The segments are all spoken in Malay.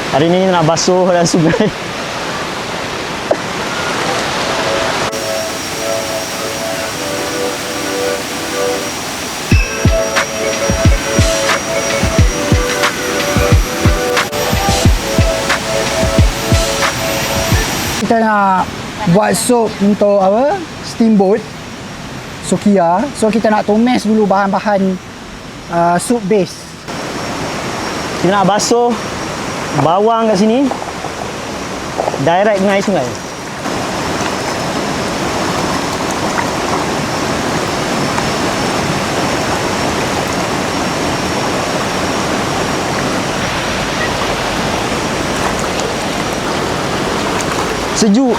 Hari ni nak basuh dalam sungai. Kita nak buat sup untuk apa? Steamboat Sukiya. So kita nak tumis dulu bahan-bahan sup base. Kita nak basuh bawang kat sini direct dengan air sungai. Sejuk.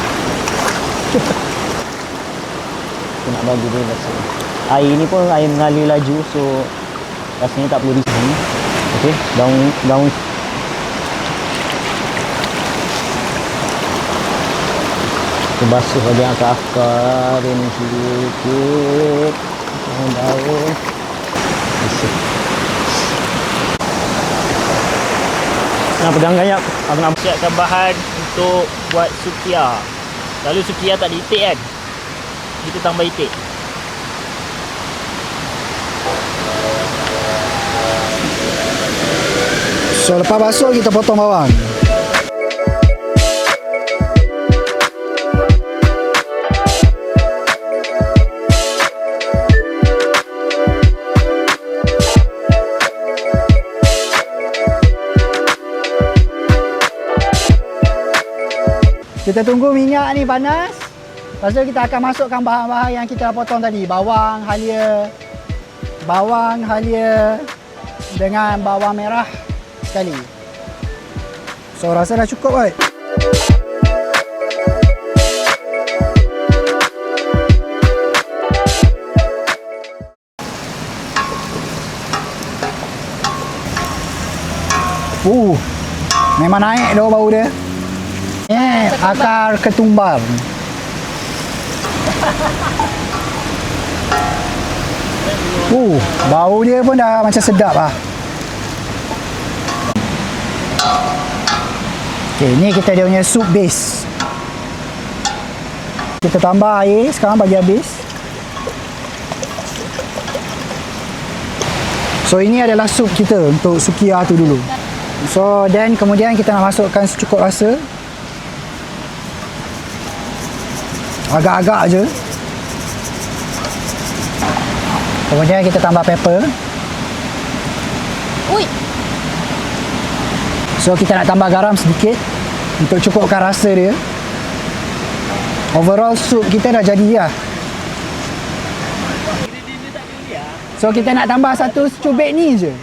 Kita nak bagi dia rasa. Air ni pun air mengalir laju, so rasanya tak perlu di sini. Okey, daun kita basuh bahagian akar-akar ini sedikit. Daun. Nak pegang gayap. Aku nak siapkan bahan untuk buat sukiya. Lalu sukiya tak diitik kan? Kita tambah itik. So lepas basuh kita potong bawang. Kita tunggu minyak ni panas. Lepas tu kita akan masukkan bahan-bahan yang kita dah potong tadi. Bawang halia dengan bawang merah sekali. So rasa dah cukup kot. Memang naik dah bau dia. Akar ketumbar. Bau dia pun dah macam sedap lah. Okay, ni kita dia punya soup base. Kita tambah air sekarang bagi habis. So ini adalah sup kita untuk sukiya tu dulu. So then kemudian kita nak masukkan secukup rasa. Agak-agak je. Kemudian kita tambah pepper. So kita nak tambah garam sedikit untuk cukupkan rasa dia. Overall sup kita dah jadi lah. So kita nak tambah satu secubit ni je.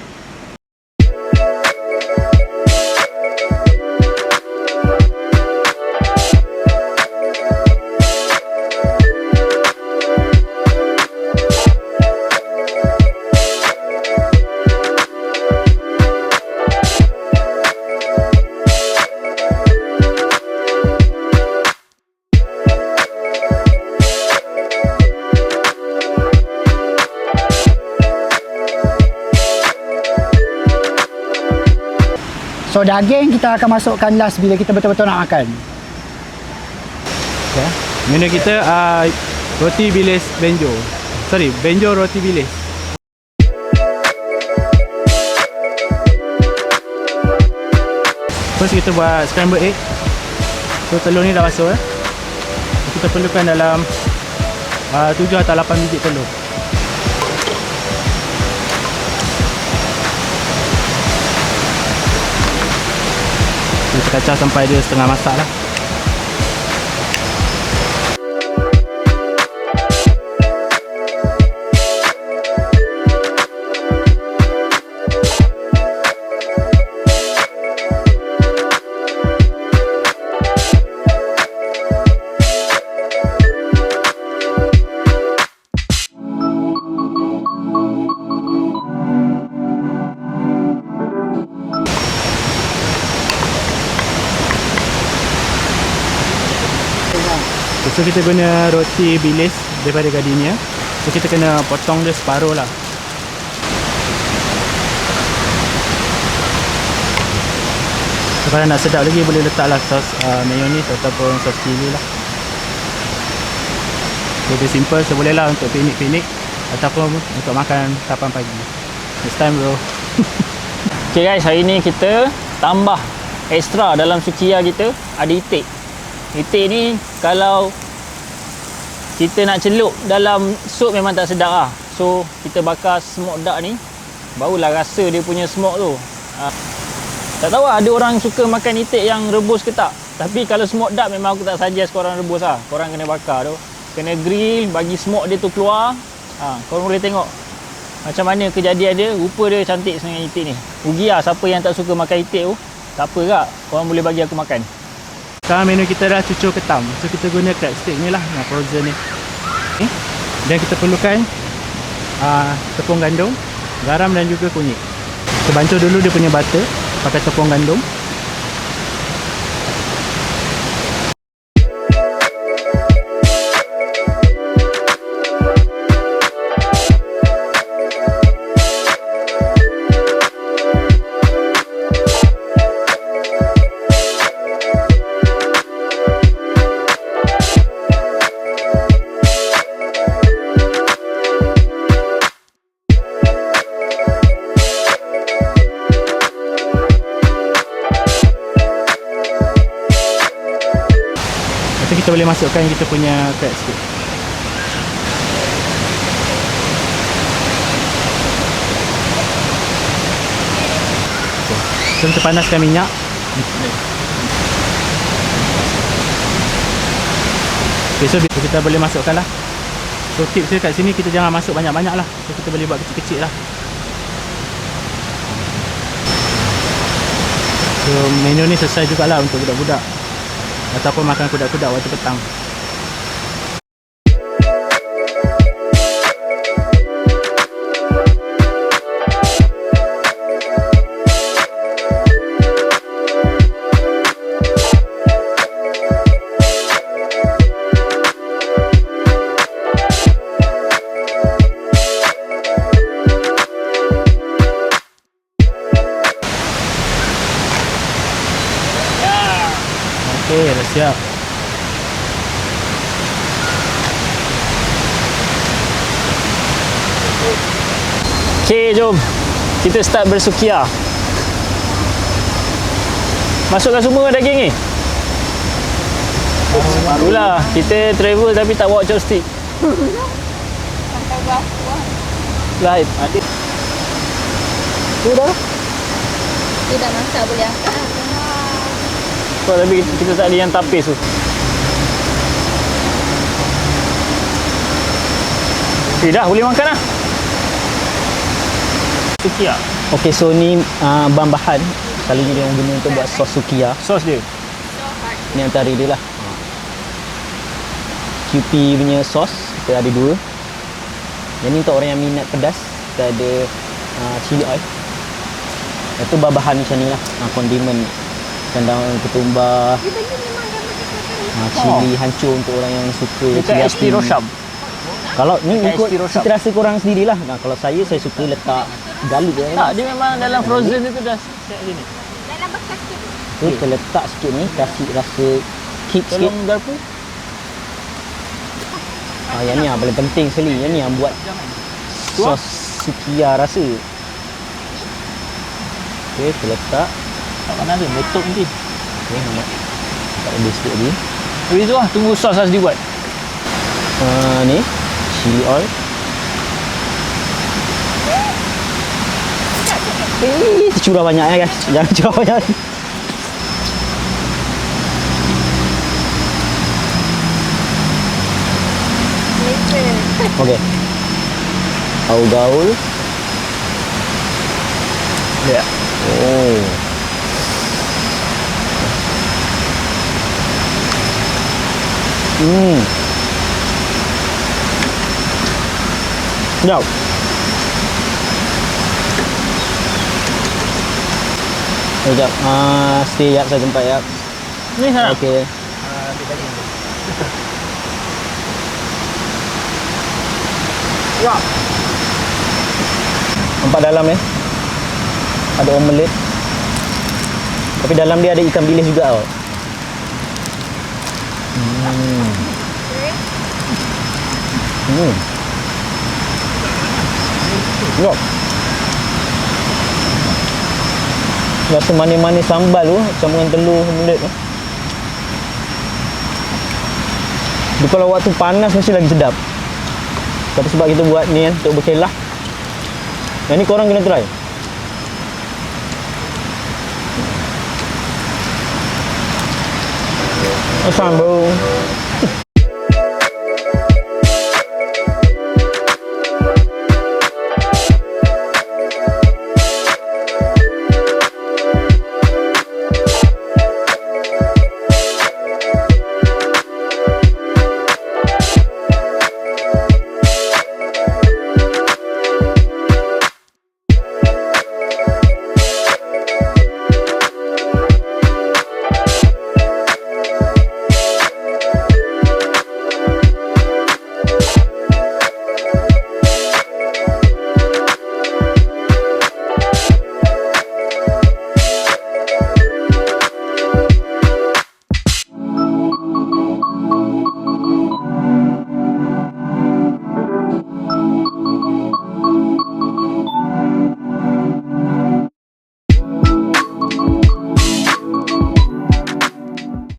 So daging kita akan masukkan last bila kita betul-betul nak makan. Okay. Menu kita roti bilis benjo. Benjo roti bilis. First kita buat scrambled egg. So telur ni dah basuh. Kita perlukan dalam 7 atau 8 biji telur. Kita kacau sampai dia setengah masak lah. So kita guna roti bilis daripada Gardenia. So kita kena potong dia separuh lah. Kalau nak sedap lagi boleh letaklah sos mayonnaise ataupun sos chili lah. Lebih simple, so boleh lah untuk piknik-piknik ataupun untuk makan sarapan pagi. Next time bro. Okay guys, hari ni kita tambah extra dalam sukiya kita ada itik. Itik ni kalau kita nak celup dalam sup memang tak sedap lah. So kita bakar smoked duck ni, barulah rasa dia punya smoke tu. Tak tahu lah, ada orang suka makan itik yang rebus ke tak. Tapi kalau smoked duck memang aku tak suggest korang rebus lah. Korang kena bakar tu. Kena grill, bagi smoke dia tu keluar. Korang boleh tengok macam mana kejadian dia. Rupa dia cantik dengan itik ni. Rugi lah siapa yang tak suka makan itik tu. Tak apa kak, korang boleh bagi aku makan. Sekarang menu kita dah cucur ketam. So kita guna crab stick ni lah, frozen ni. Dan kita perlukan tepung gandum, garam dan juga kunyit. Kita bancuh dulu dia punya butter pakai tepung gandum. Kita boleh masukkan kita punya crab stick. So kita panaskan minyak. Okay, so kita boleh masukkan lah. So tips dia kat sini kita jangan masuk banyak-banyak lah. So kita boleh buat kecil-kecil lah. So menu ni sesuai jugalah untuk budak-budak ataupun makan kudak-kudak waktu petang. Okey, dah siap. Okay, jom kita start bersukiya. Masukkan semua daging ni. Barulah kita travel tapi tak bawa chopstick. Sampai berapu lah. Light. Adik. Tu dah. Dia dah masak boleh angkat lah. Oh, tapi kita tak ada yang tapis tu. Dah boleh makan lah. Sukiya. Okey, so ni bahan-bahan selalunya dia orang guna untuk buat sos sukiya. Sos dia. Ni antara dia lah. QP punya sos kita ada 2. Yang ni untuk orang yang minat pedas. Kita ada chili oil. Itu bahan macam ni lah. Kondimen kandang ketumbar. Cili hancur untuk orang yang suka Dekat ST Rosham. Kalau ni Dekat ikut ST Rosham. kita rasa korang sendirilah. Kalau saya suka letak garlic je. Tak, dia memang dalam frozen itu dah set sini. Dalam bekas tu. So, kita letak sikit ni, kasih rasa kick sikit. Tolong garpu. Yang ni yang paling penting sekali. Yang ni yang buat sos sukiya rasa. Okey, kita letak. Tak panas tu, meletup nanti. Okey, nampak. Tak lebih sikit lagi. Habis tu lah, tunggu sos harus dibuat. Ni, chili oil. Tercurah banyak guys. Jangan curah banyak. Okey. Gaul. Ya. Oh. Sedap. Sekejap. Stay jap saya tempat jap. Ni sana. Okey. Ya. Nampak dalam ni. Ada omelet. Tapi dalam dia ada ikan bilis juga tau. Ya. Rasa manis-manis sambal tu sambungan telur bulat tu. Dia kalau waktu panas mesti lagi sedap. Tapi sebab kita buat ni kan untuk berkelah. Yang ni korang kena try. Asam bro.